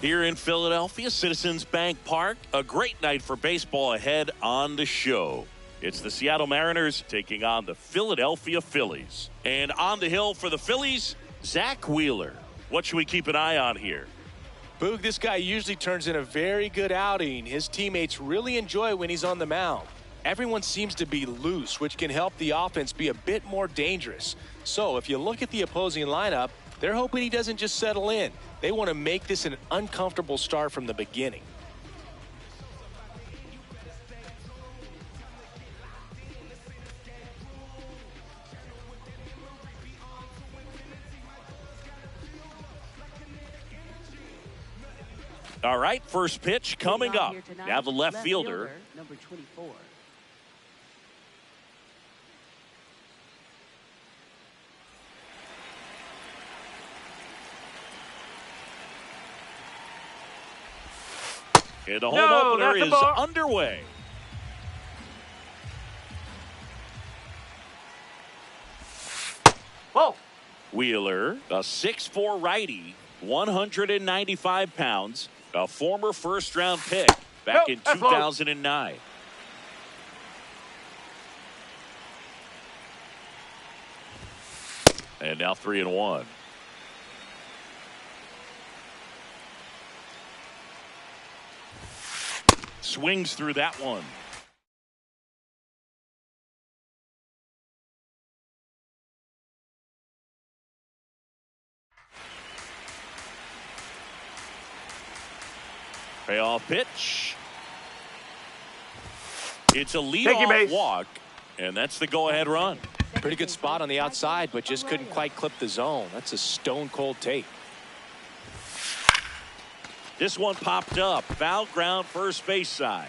Here in Philadelphia, Citizens Bank Park, a great night for baseball ahead on the show. It's the Seattle Mariners taking on the Philadelphia Phillies. And on the hill for the Phillies, Zach Wheeler. What should we keep an eye on here? Boog, this guy usually turns in a very good outing. His teammates really enjoy when he's on the mound. Everyone seems to be loose, which can help the offense be a bit more dangerous. So if you look at the opposing lineup, they're hoping he doesn't just settle in. They want to make this an uncomfortable start from the beginning. All right, first pitch coming up. Now the left fielder. Number 24. And the home opener is underway. Whoa. Wheeler, a 6'4" righty, 195 pounds, a former first-round pick back in 2009. And now 3-1. Swings through that one. Payoff pitch. It's a leadoff walk, and that's the go-ahead run. Pretty good spot on the outside, but just couldn't quite clip the zone. That's a stone-cold take. This one popped up. Foul ground, first base side.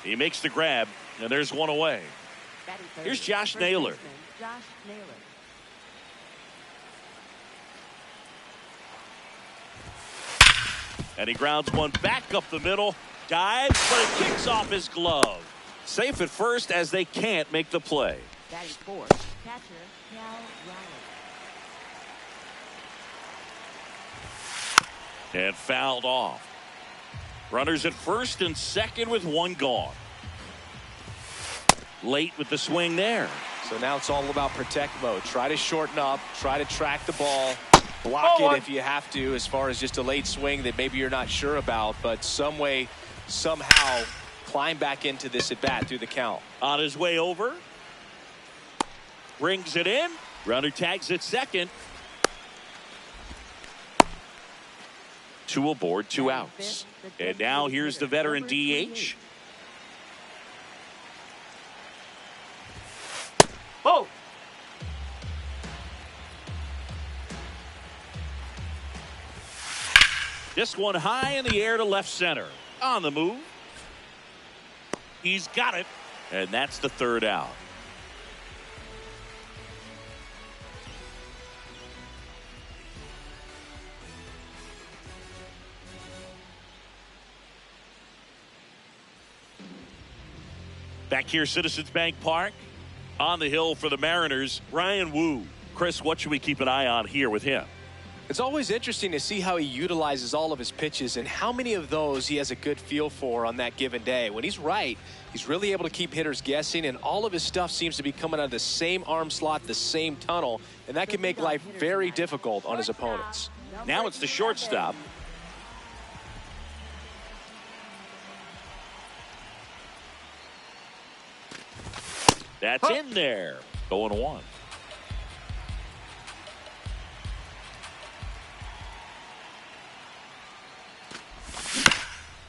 He makes the grab, and there's one away. Here's Josh Naylor. Josh Naylor. And he grounds one back up the middle. Dives, but it kicks off his glove. Safe at first as they can't make the play. Batting fourth, catcher Cal Raleigh. And fouled off. Runners at first and second with one gone. Late with the swing there. So now it's all about protect mode. Try to shorten up, try to track the ball, block it if you have to, as far as just a late swing that maybe you're not sure about, but some way, somehow climb back into this at bat through the count. On his way over. Brings it in. Runner tags at second. 2 aboard, 2 outs. And now here's the veteran DH. Oh! This one high in the air to left center. On the move. He's got it. And that's the third out. Back here, Citizens Bank Park. On the hill for the Mariners, Ryan Wu. Chris, what should we keep an eye on here with him? It's always interesting to see how he utilizes all of his pitches and how many of those he has a good feel for on that given day. When he's right, he's really able to keep hitters guessing, and all of his stuff seems to be coming out of the same arm slot, the same tunnel, and that can make life very difficult on his opponents. Now it's the shortstop. That's in there. 0-1.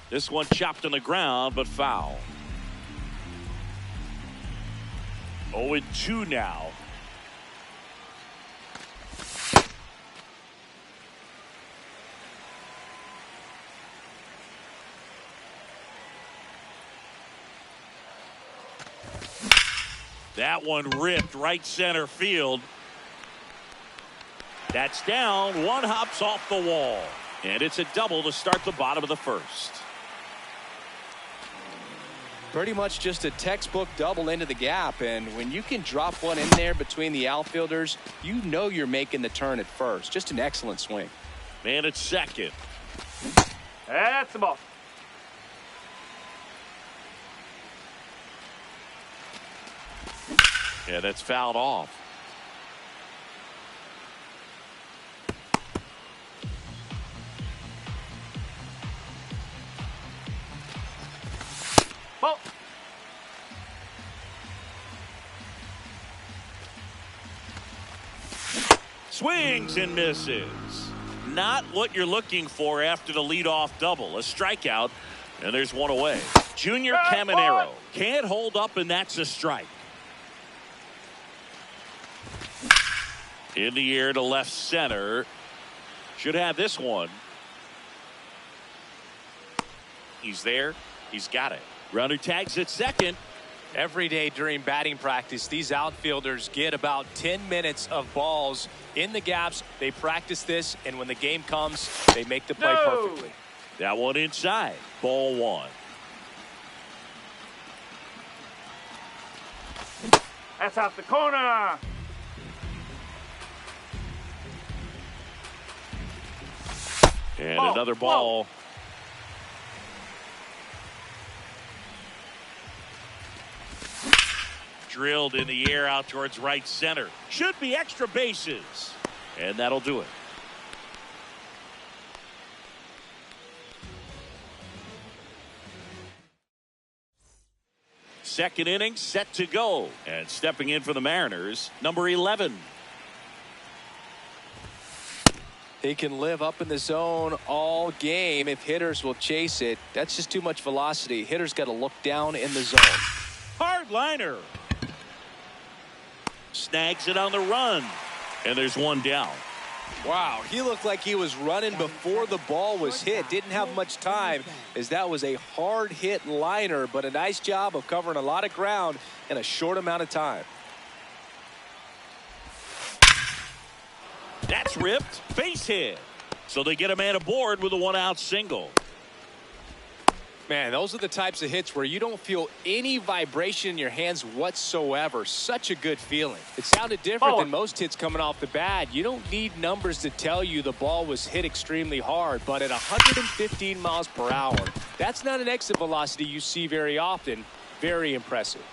This one chopped on the ground, but foul. 0-2 now. That one ripped right center field. That's down. One hops off the wall. And it's a double to start the bottom of the first. Pretty much just a textbook double into the gap. And when you can drop one in there between the outfielders, you know you're making the turn at first. Just an excellent swing. Man at second. That's the ball. Yeah, that's fouled off. Ball. Swings and misses. Not what you're looking for after the leadoff double. A strikeout, and there's one away. Junior Caminero can't hold up, and that's a strike. In the air to left center. Should have this one. He's there. He's got it. Runner tags at second. Every day during batting practice, these outfielders get about 10 minutes of balls in the gaps. They practice this, and when the game comes, they make the play perfectly. That one inside. Ball one. That's out the corner. And Ball. another ball. Drilled in the air out towards right center. Should be extra bases. And that'll do it. Second inning set to go. And stepping in for the Mariners, number 11. He can live up in the zone all game if hitters will chase it. That's just too much velocity. Hitters got to look down in the zone. Hard liner. Snags it on the run. And there's one down. Wow, he looked like he was running before the ball was hit. Didn't have much time, as that was a hard hit liner, but a nice job of covering a lot of ground in a short amount of time. That's ripped. Base hit. So they get a man aboard with a one-out single. Man, those are the types of hits where you don't feel any vibration in your hands whatsoever. Such a good feeling. It sounded different than most hits coming off the bat. You don't need numbers to tell you the ball was hit extremely hard, but at 115 miles per hour, that's not an exit velocity you see very often. Very impressive.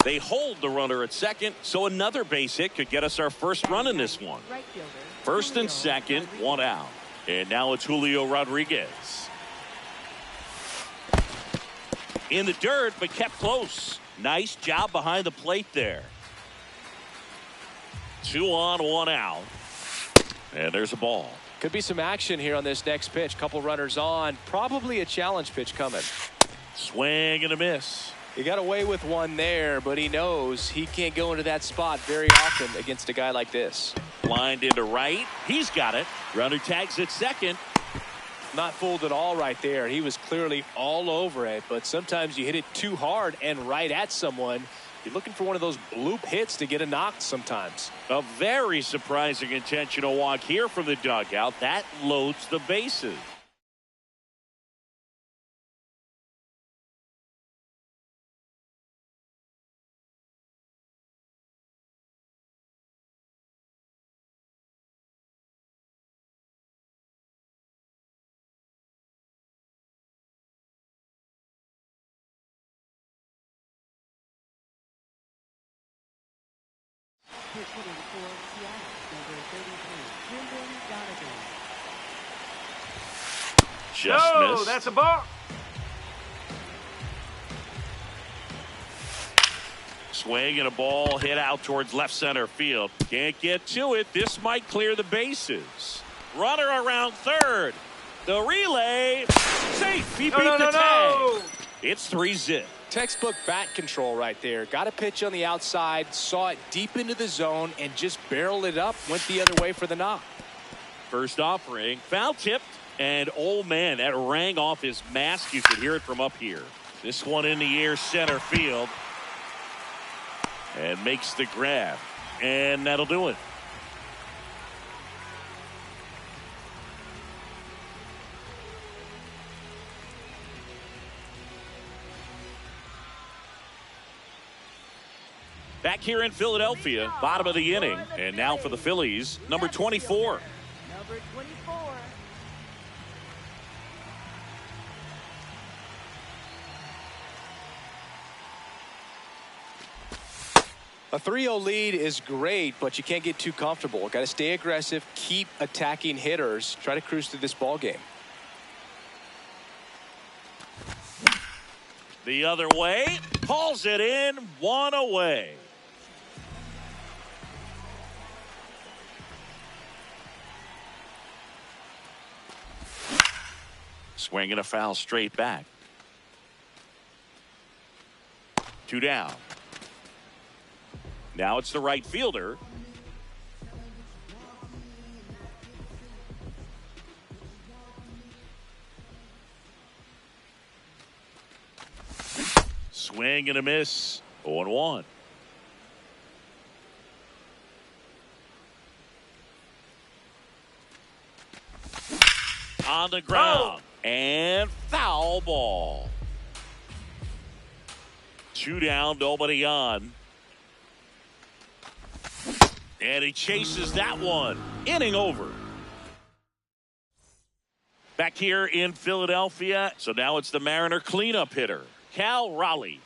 They hold the runner at second, so another base hit could get us our first run in this one. Right fielder, First and Julio second, Rodriguez. one out. And now it's Julio Rodriguez. In the dirt, but kept close. Nice job behind the plate there. 2 on, 1 out. And there's a ball. Could be some action here on this next pitch. Couple runners on. Probably a challenge pitch coming. Swing and a miss. He got away with one there, but he knows he can't go into that spot very often against a guy like this. Blind into right. He's got it. Runner tags at second. Not fooled at all right there. He was clearly all over it, but sometimes you hit it too hard and right at someone. You're looking for one of those bloop hits to get a knock sometimes. A very surprising intentional walk here from the dugout. That loads the bases. Hit hitting for Seattle, number 33, Brendan Donovan. Just No, missed. that's a ball. Swing and a ball hit out towards left center field. Can't get to it. This might clear the bases. Runner around third. The relay. Safe. He beat No, the no, tag. no. It's 3-zip. Textbook bat control right there. Got a pitch on the outside, saw it deep into the zone, and just barreled it up, went the other way for the knock. First offering, foul tipped, and oh man, that rang off his mask. You could hear it from up here. This one in the air, center field, and makes the grab, and that'll do it. Back here in Philadelphia, bottom of the inning, and now for the Phillies, number 24. Number 24. A 3-0 lead is great, but you can't get too comfortable. Got to stay aggressive, keep attacking hitters, try to cruise through this ball game. The other way, pulls it in, one away. Swinging a foul straight back. 2 down. Now it's the right fielder. Swing and a miss. 0-1. On the ground. And foul ball. 2 down, nobody on. And he chases that one. Inning over. Back here in Philadelphia. So now it's the Mariner cleanup hitter, Cal Raleigh.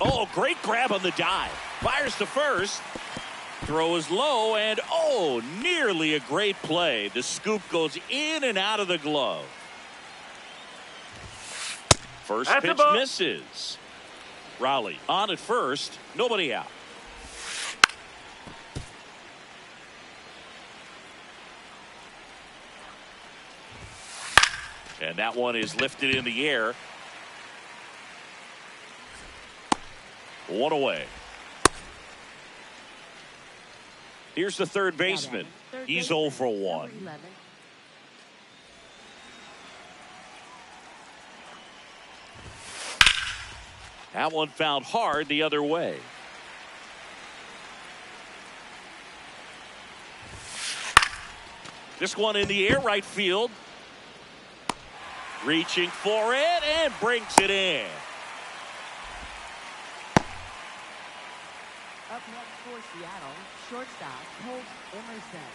Oh, great grab on the dive. Fires to first. Throw is low, and oh, nearly a great play. The scoop goes in and out of the glove. First That's a pitch ball. misses. Raleigh on at first, nobody out. And that one is lifted in the air. 1 away. Here's the third baseman. He's 0 for 1. Number 11. That one found hard the other way. This one in the air, right field. Reaching for it and brings it in. Up next for Seattle, shortstop Colt Emerson.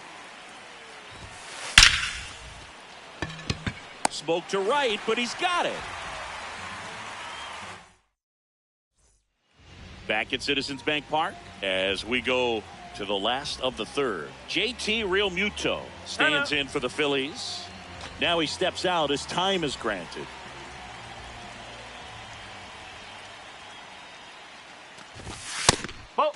Smoke to right, but he's got it. Back at Citizens Bank Park as we go to the last of the third. JT Realmuto stands in for the Phillies. Now he steps out as time is granted. Ball.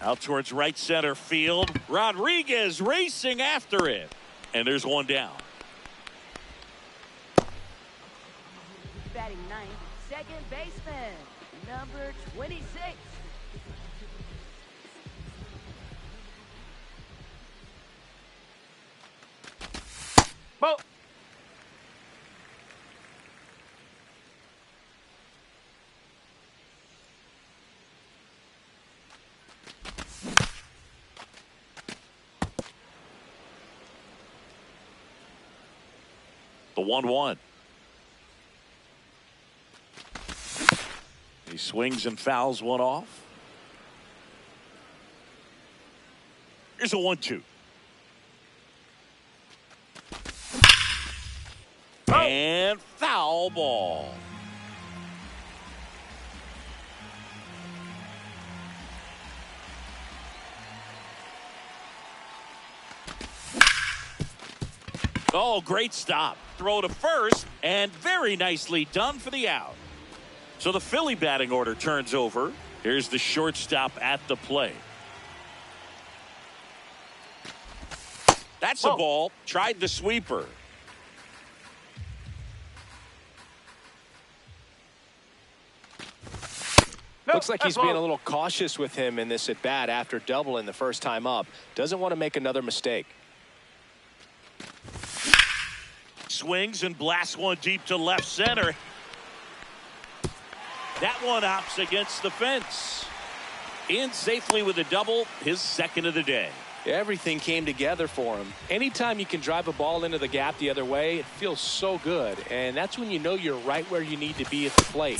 Out towards right center field. Rodriguez racing after it. And there's one down. Batting ninth, second baseman, number 26. Ball. The 1-1. He swings and fouls one off. Here's a 1-2. And foul ball. Oh, great stop. Throw to first, and very nicely done for the out. So the Philly batting order turns over. Here's the shortstop at the plate. That's a ball. Tried the sweeper. Looks like he's being a little cautious with him in this at bat after doubling the first time up. Doesn't want to make another mistake. Swings and blasts one deep to left center. That one hops against the fence. In safely with a double, his second of the day. Everything came together for him. Anytime you can drive a ball into the gap the other way, it feels so good. And that's when you know you're right where you need to be at the plate.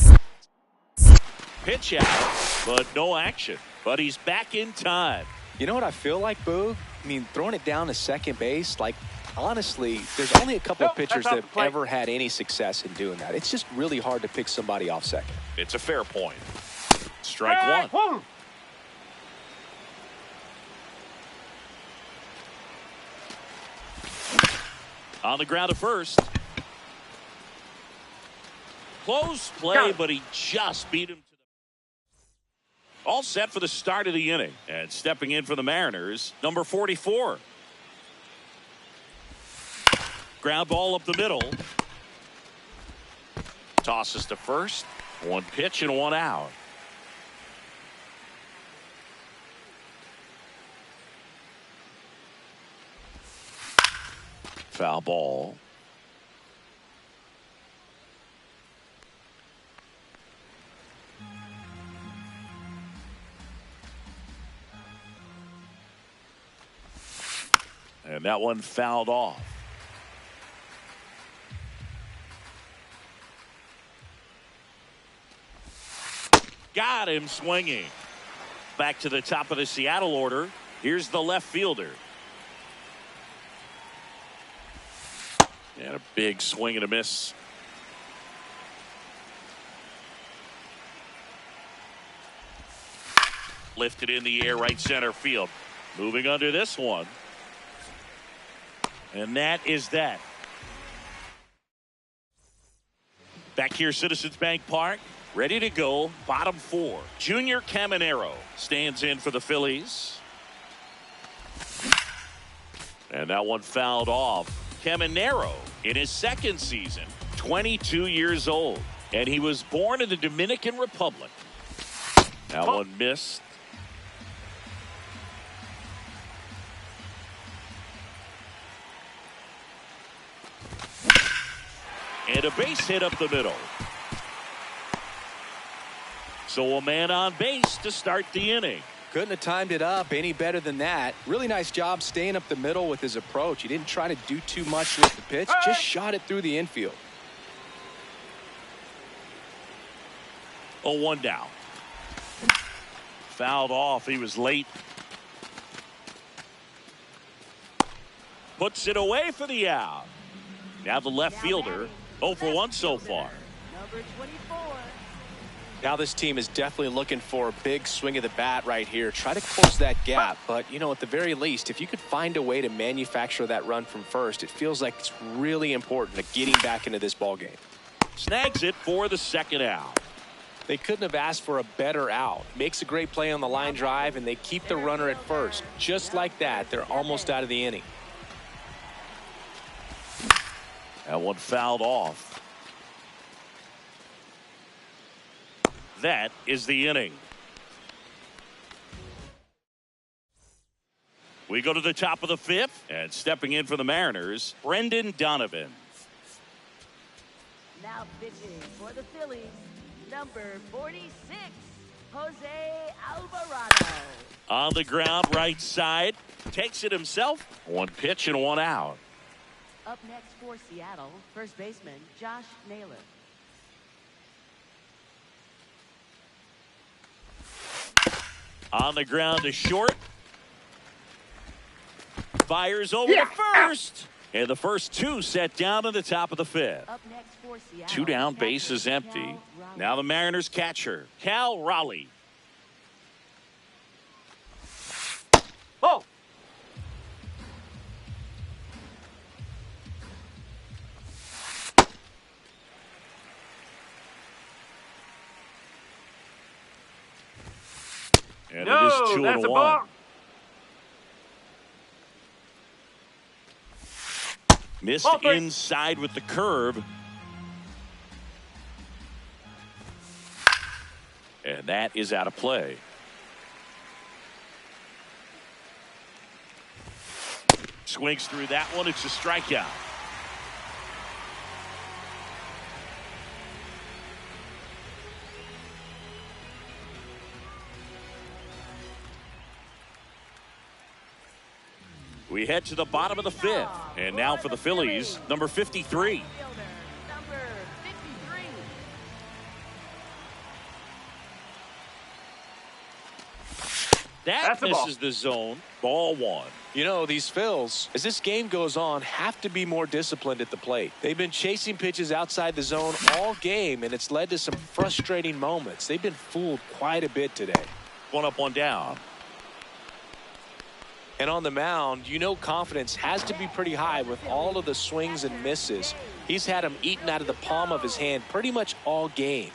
Pitch out, but no action. But he's back in time. You know what I feel like, Boog? I mean, throwing it down to second base, like, honestly, there's only a couple of pitchers that have ever had any success in doing that. It's just really hard to pick somebody off second. It's a fair point. Strike one. On the ground at first. Close play, but he just beat him to the... All set for the start of the inning. And stepping in for the Mariners, number 44. Ground ball up the middle. Tosses to first. One pitch and one out. Foul ball. And that one fouled off. Got him swinging. Back to the top of the Seattle order. Here's the left fielder. And a big swing and a miss. Lifted in the air, right center field. Moving under this one. And that is that. Back here, Citizens Bank Park. Ready to go. Bottom four. Junior Caminero stands in for the Phillies. And that one fouled off. Caminero in his second season, 22 years old. And he was born in the Dominican Republic. That one missed. And a base hit up the middle. So a man on base to start the inning. Couldn't have timed it up any better than that. Really nice job staying up the middle with his approach. He didn't try to do too much with the pitch, just shot it through the infield. 0-1 down. Fouled off. He was late. Puts it away for the out. Now the left fielder, 0 for 1 so far. Number 24. Now this team is definitely looking for a big swing of the bat right here. Try to close that gap. But, you know, at the very least, if you could find a way to manufacture that run from first, it feels like it's really important to getting back into this ball game. Snags it for the second out. They couldn't have asked for a better out. Makes a great play on the line drive, and they keep the runner at first. Just like that, they're almost out of the inning. That one fouled off. That is the inning. We go to the top of the fifth, and stepping in for the Mariners, Brendan Donovan. Now pitching for the Phillies, number 46, Jose Alvarado. On the ground, right side. Takes it himself. One pitch and one out. Up next for Seattle, first baseman Josh Naylor. On the ground to short. Fires over to first. And the first two set down in the top of the fifth. Up next for Seattle, Two down, base is empty. Cal Now the Mariners catcher, Cal Raleigh. Oh! And No, it is 2-1. that's a ball. Missed Ball three. inside with the curve. And that is out of play. Swings through that one. It's a strikeout. We head to the bottom of the fifth. And now for the Phillies, number 53. Fielder, number 53. That That's a ball. misses the zone. Ball one. You know, these Phils, as this game goes on, have to be more disciplined at the plate. They've been chasing pitches outside the zone all game, and it's led to some frustrating moments. They've been fooled quite a bit today. One up, one down. And on the mound, you know confidence has to be pretty high with all of the swings and misses. He's had them eaten out of the palm of his hand pretty much all game.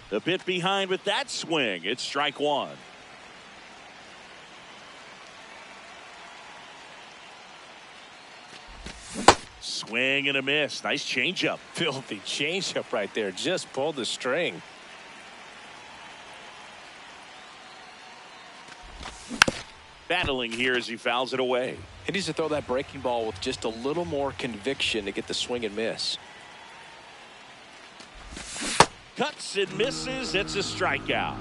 The bit behind with that swing. It's strike one. Swing and a miss. Nice changeup. Filthy changeup right there. Just pulled the string. Battling here as he fouls it away. He needs to throw that breaking ball with just a little more conviction to get the swing and miss. Cuts and misses. It's a strikeout.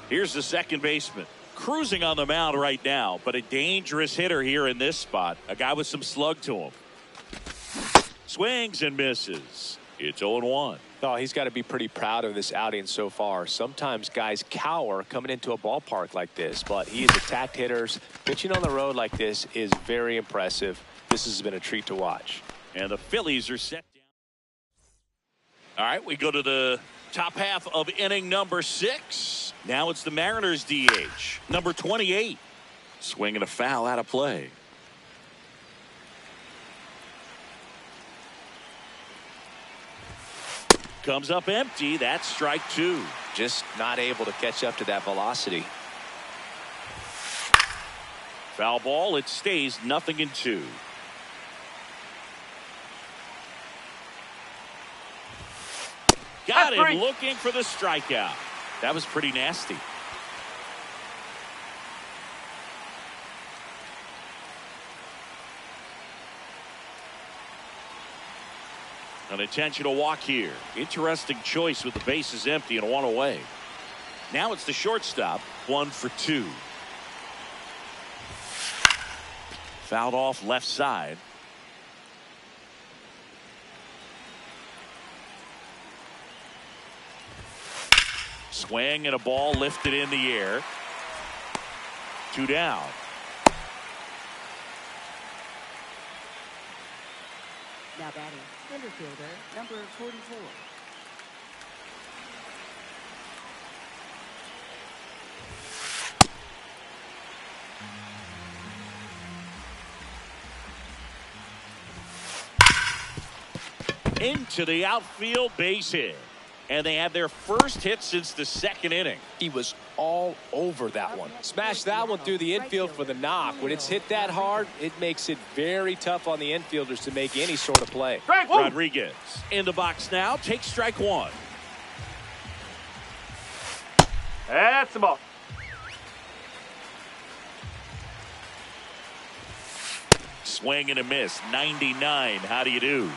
Here's the second baseman. Cruising on the mound right now, but a dangerous hitter here in this spot. A guy with some slug to him. Swings and misses. It's 0-1. Oh, he's got to be pretty proud of this outing so far. Sometimes guys cower coming into a ballpark like this, but he has attacked hitters. Pitching on the road like this is very impressive. This has been a treat to watch. And the Phillies are set down. All right, we go to the top half of inning number 6. Now it's the Mariners DH, number 28. Swinging a foul out of play. Comes up empty. That's strike 2. Just not able to catch up to that velocity. Foul ball. It stays 0-2. Got him looking for the strikeout. That was pretty nasty. An intentional walk here. Interesting choice with the bases empty and 1 away. Now it's the shortstop. 1 for 2. Fouled off left side. Swing and a ball lifted in the air. 2 down. Now batting, center fielder, number 44. Into the outfield, base hit. And they have their first hit since the second inning. He was all over that one. Smashed that one through the infield for the knock. When it's hit that hard, it makes it very tough on the infielders to make any sort of play. Rodriguez in the box now. Takes strike 1. That's the ball. Swing and a miss. 99. How do you do?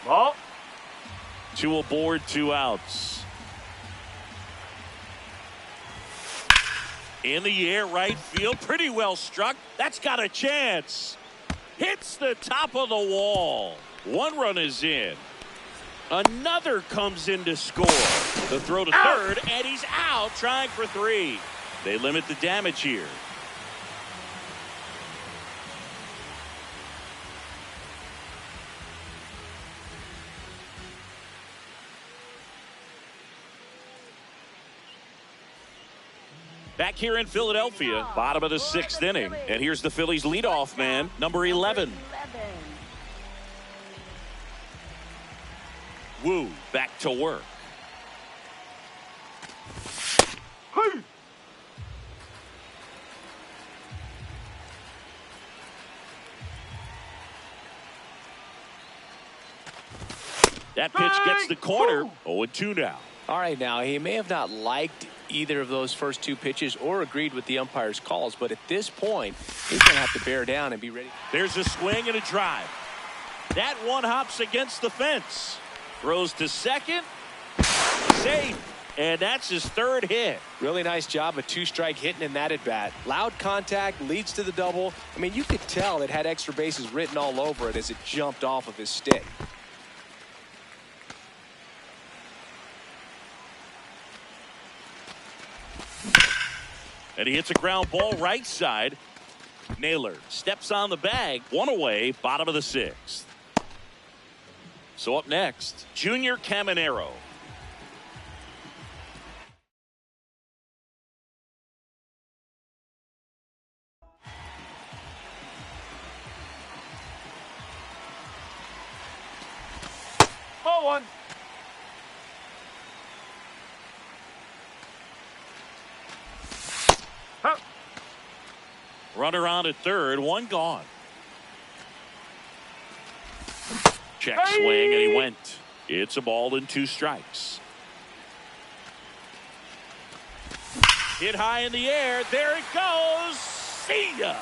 Ball. 2 aboard, 2 outs. In the air, right field. Pretty well struck. That's got a chance. Hits the top of the wall. 1 run is in. Another comes in to score. The throw to third, and he's out trying for 3. They limit the damage here. Back here in Philadelphia, bottom of the 6th inning. And here's the Phillies leadoff man, number 11. Wu back to work. Hey. That pitch gets the corner. 0-2 now. All right, now, he may have not liked either of those first two pitches or agreed with the umpire's calls, but at this point, he's going to have to bear down and be ready. There's a swing and a drive. That one hops against the fence. Throws to second. Safe. And that's his third hit. Really nice job of two-strike hitting in that at-bat. Loud contact leads to the double. I mean, you could tell it had extra bases written all over it as it jumped off of his stick. And he hits a ground ball right side. Naylor steps on the bag. One away, bottom of the sixth. So up next, Junior Caminero. Ball one. Huh. Runner on at third, one gone. Check swing, and he went. It's a ball and 2 strikes. Hit high in the air. There it goes. See ya.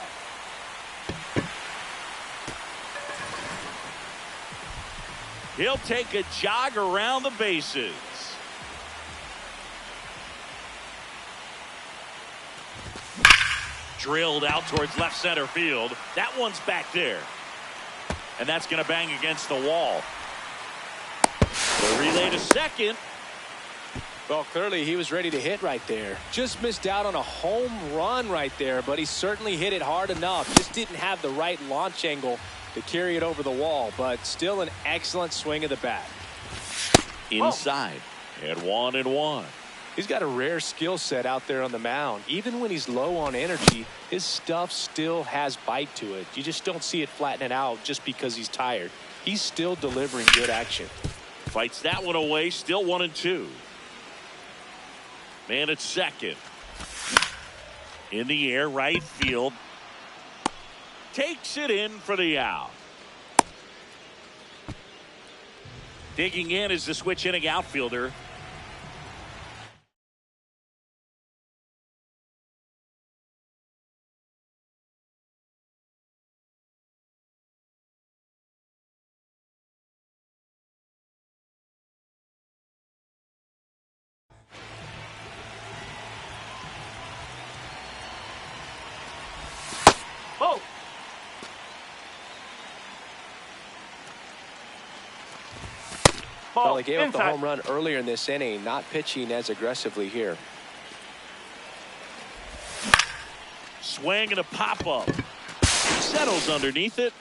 He'll take a jog around the bases. Drilled out towards left center field. That one's back there. And that's going to bang against the wall. The relay to second. Well, clearly he was ready to hit right there. Just missed out on a home run right there, but he certainly hit it hard enough. Just didn't have the right launch angle to carry it over the wall, but still an excellent swing of the bat. Inside. And 1-1. He's got a rare skill set out there on the mound. Even when he's low on energy, his stuff still has bite to it. You just don't see it flattening out just because he's tired. He's still delivering good action. Fights that one away. Still 1-2. Man at second. In the air, right field. Takes it in for the out. Digging in is the switch inning outfielder. Oh. Well, he gave up the inside. home run earlier in this inning, not pitching as aggressively here. Swing and a pop-up. Settles underneath it.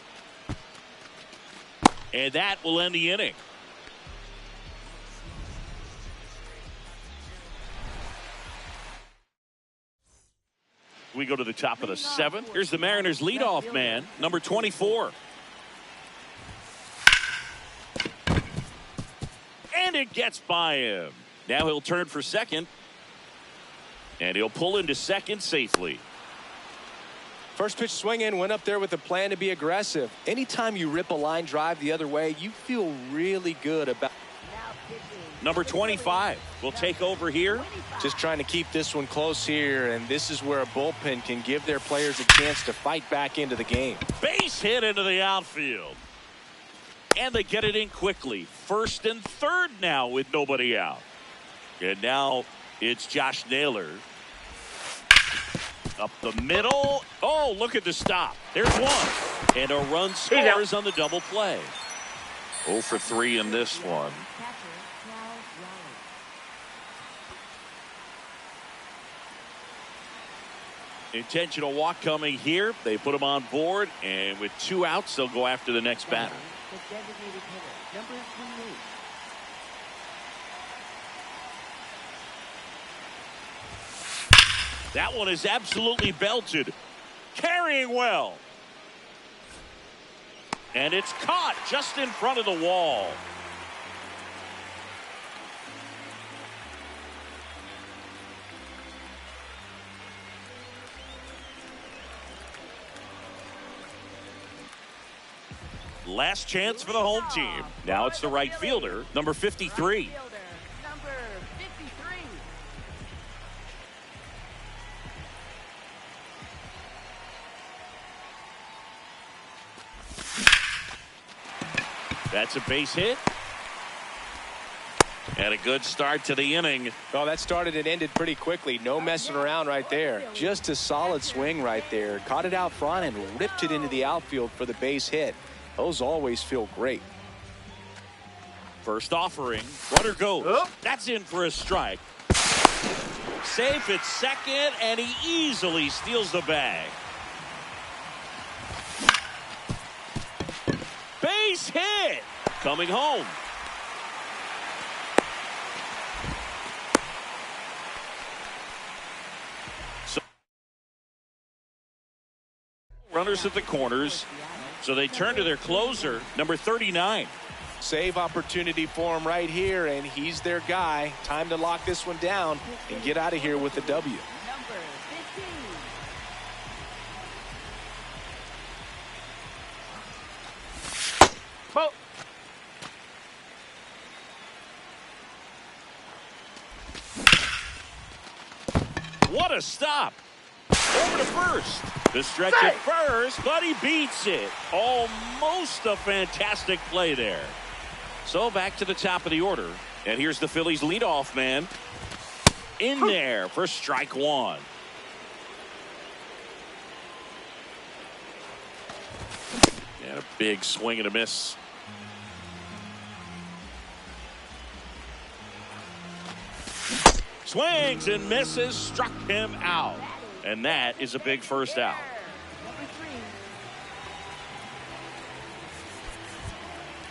And that will end the inning. We go to the top of the seventh. Here's the Mariners leadoff man, number 24. And it gets by him. Now he'll turn for second. And he'll pull into second safely. First pitch swing in, went up there with a plan to be aggressive. Anytime you rip a line drive the other way, you feel really good about. Number 25 will take over here. Just trying to keep this one close here, and this is where a bullpen can give their players a chance to fight back into the game. Base hit into the outfield. And they get it in quickly. First and third now with nobody out. And now it's Josh Naylor. Up the middle. Oh, look at the stop. There's one. And a run scores on the double play. 0 for 3 in this one. Intentional walk coming here. They put him on board, and with 2 outs, they'll go after the next batter. The designated hitter, number 28. That one is absolutely belted. Carrying well. And it's caught just in front of the wall. Last chance for the home team. Now it's the right fielder, number 53. Number 53. That's a base hit. And a good start to the inning. Well, that started and ended pretty quickly. No messing around right there. Just a solid swing right there. Caught it out front and ripped it into the outfield for the base hit. Those always feel great. First offering. Runner goes. That's in for a strike. Safe at second, and he easily steals the bag. Base hit. Coming home. Runners at the corners, so they turn to their closer, number 39. Save opportunity for him right here, and he's their guy. Time to lock this one down and get out of here with the W. Number 15. Oh. What a stop. Over to first. The stretch at first, but he beats it. Almost a fantastic play there. So back to the top of the order. And here's the Phillies leadoff man. In there for strike one. And a big swing and a miss. Swings and misses, struck him out. And that is a big first out. Number 3.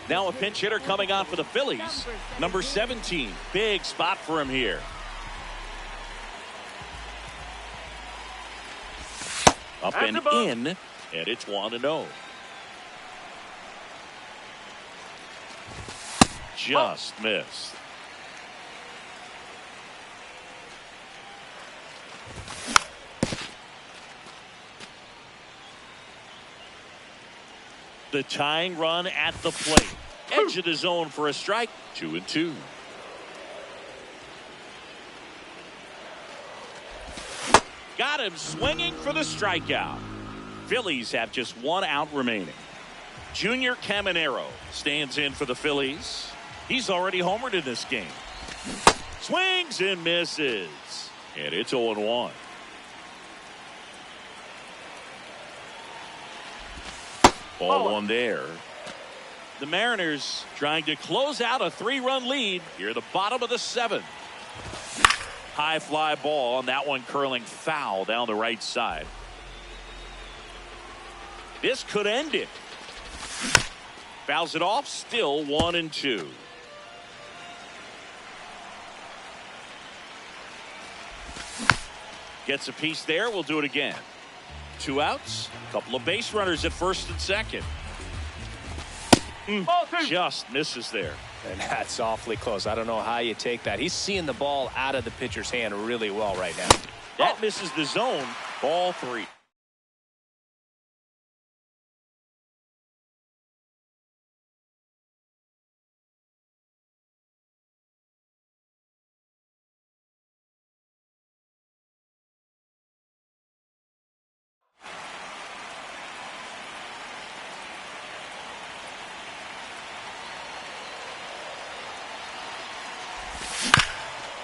Now a pinch hitter coming on for the Phillies. Number 17. Big spot for him here. Up and in, and it's 1-0. Just missed. The tying run at the plate. Edge of the zone for a strike. 2-2. Got him swinging for the strikeout. Phillies have just one out remaining. Junior Caminero stands in for the Phillies. He's already homered in this game. Swings and misses. And it's 0-1. Ball one there. The Mariners trying to close out a 3-run lead here at the bottom of the 7th. High fly ball, and that one curling foul down the right side. This could end it. Fouls it off, still 1-2. Gets a piece there, we'll do it again. 2 outs, a couple of base runners at first and second. Just misses there. And that's awfully close. I don't know how you take that. He's seeing the ball out of the pitcher's hand really well right now. That misses the zone. Ball 3.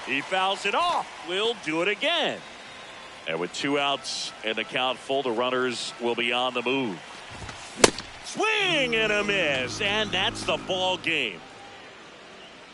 He fouls it off. We'll do it again. And with 2 outs and the count full, the runners will be on the move. Swing and a miss, and that's the ball game.